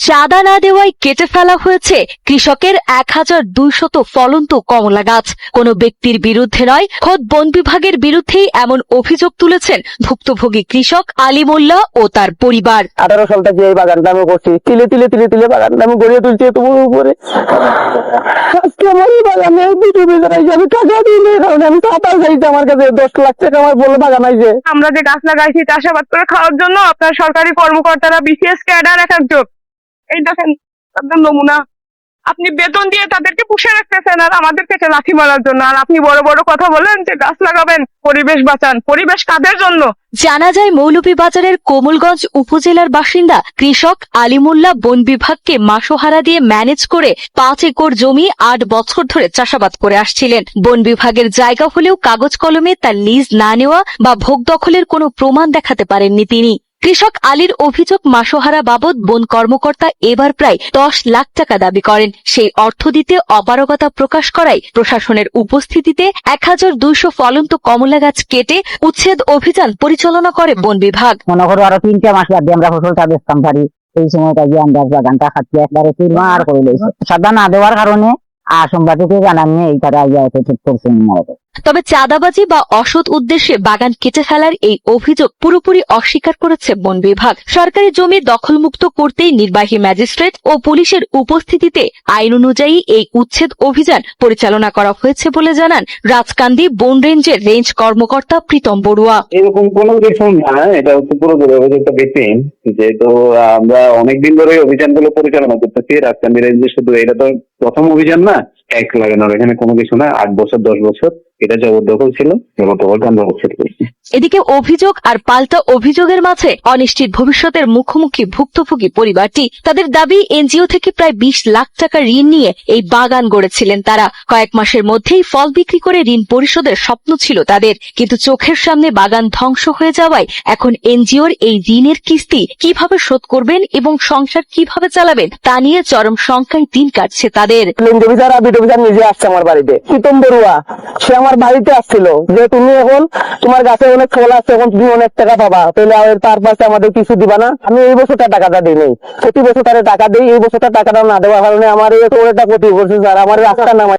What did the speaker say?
চাঁদা না দেওয়ায় কেটে ফেলা হয়েছে কৃষকের 1200 ফলন্ত কমলা গাছ। কোনো ব্যক্তির বিরুদ্ধে নয়, খোদ বন বিভাগের বিরুদ্ধেই এমন অভিযোগ তুলেছেন ভুক্তভোগী কৃষক আলী মোল্লা ও তার পরিবার। 18 সাল থেকে এই বাগানটা আমি করছি, তিলে তিলে তিলে তিলে বাগানটা আমি গড়িয়ে তুলছি এত বড় উপরে। আজকে আমার এই বাগানে দুটো বেজার হিসাবে টাকা দিলে, কারণ আমি চাঁদা চাইছি, আমার কাছে 10 লাখ টাকা আমার বলে বাগান আইছে। আমরা যে গাছ লাগাইছি চাষাবাদ করে খাওয়ার জন্য, আপনার সরকারি কর্মকর্তারা বিসিএস ক্যাডার এক একজন, এই দেখেন একদম নমুনা। আপনি বেতন দিয়ে তাদেরকে পুষে রাখতেছেন আর আমাদেরকে লাথি মারার জন্য। আর আপনি বড় বড় কথা বলেন যে গাছ লাগাবেন, পরিবেশ বাঁচান। পরিবেশ কাদের জন্য? জানা যায় মৌলভীবাজারের কোমলগঞ্জ উপজেলার বাসিন্দা কৃষক আলী মোল্লা বন বিভাগকে মাসোহারা দিয়ে ম্যানেজ করে 5 একর জমি 8 বছর ধরে চাষাবাদ করে আসছিলেন। বন বিভাগের জায়গা হলেও কাগজ কলমে তার লিজ না নেওয়া বা ভোগ দখলের কোনো প্রমাণ দেখাতে পারেননি তিনি। কৃষক আলীর অভিযোগ, মাসোহারা বাবদ বন কর্মকর্তা এবার প্রায় 10 লাখ টাকা দাবি করেন। সেই অর্থ দিতে অপারগতা প্রকাশ করায় প্রশাসনের উপস্থিতিতে 1200 ফলন্ত কমলা গাছ কেটে উচ্ছেদ অভিযান পরিচালনা করে বন বিভাগ। মনে করো আরো 3 মাস বাদ দিয়ে আমরা ফসলটা বেচতাম পারি, এই সময়টা গিয়ে আমরা বাগানটা খাচ্ছি একবারে চুরমার করে লইছি। সাদা না দেওয়ার কারণে আসম্বাদকে জানানি এইটারে আইয়া ঠিক করছে। তবে চাঁদাবাজি বা অসৎ উদ্দেশ্যে বাগান কেটে ফেলার এই অভিযোগ পুরোপুরি অস্বীকার করেছে বন বিভাগ। সরকারি জমি দখলমুক্ত করতেই নির্বাহী ম্যাজিস্ট্রেট ও পুলিশের উপস্থিতিতে আইন অনুযায়ী এই উচ্ছেদ অভিযান পরিচালনা করা হয়েছে বলে জানান রাজকান্দি বন রেঞ্জের রেঞ্জ কর্মকর্তা প্রীতম বড়ুয়া। এরকম কোনো কিছু না, এটা হচ্ছে পুরোপুরি অভিযোগটা বেশি, যেহেতু আমরা অনেকদিন ধরে অভিযানগুলো পরিচালনা করতেছি। রাজকান্দি রেঞ্জে শুধু এটা তো প্রথম অভিযান না, এক লাগানোর এখানে কোনো কিছু না। 8 বছর 10 বছর এটা জবরদখল ছিল, জবরদখলটা আমরা উচ্ছেদ করেছি। এদিকে অভিযোগ আর পাল্টা অভিযোগের মাঝে অনিশ্চিত ভবিষ্যতের মুখোমুখি ভুক্তভোগী পরিবারটি। তাদের দাবি, এনজিও থেকে প্রায় 20 লাখ টাকা ঋণ নিয়ে এই বাগান গড়েছিলেন তারা। কয়েক মাসের মধ্যেই ফল বিক্রি করে ঋণ পরিশোধের স্বপ্ন ছিল তাদের, কিন্তু চোখের সামনে বাগান ধ্বংস হয়ে যাওয়ায় এখন এনজিওর এই ঋণের কিস্তি কিভাবে শোধ করবেন এবং সংসার কিভাবে চালাবেন তা নিয়ে চরম শঙ্কায় দিন কাটছে তাদের। নিজে আসছে আমার বাড়িতে, প্রীতম বড়ুয়া, সে আমার বাড়িতে আসছিল যে তুমি এখন তোমার গাছে অনেক ফল আছে, এখন তুমি অনেক টাকা পাবা, তাহলে তার পাশে আমাদের কিছু দিবা না? আমি এই বছরটা টাকাটা দিই নাই, প্রতি বছর তারা টাকা দিই, এই বছরটা টাকাটা না দেওয়ার কারণে আমার এই একটা ক্ষতি করছে স্যার, আমার রাস্তা নামাই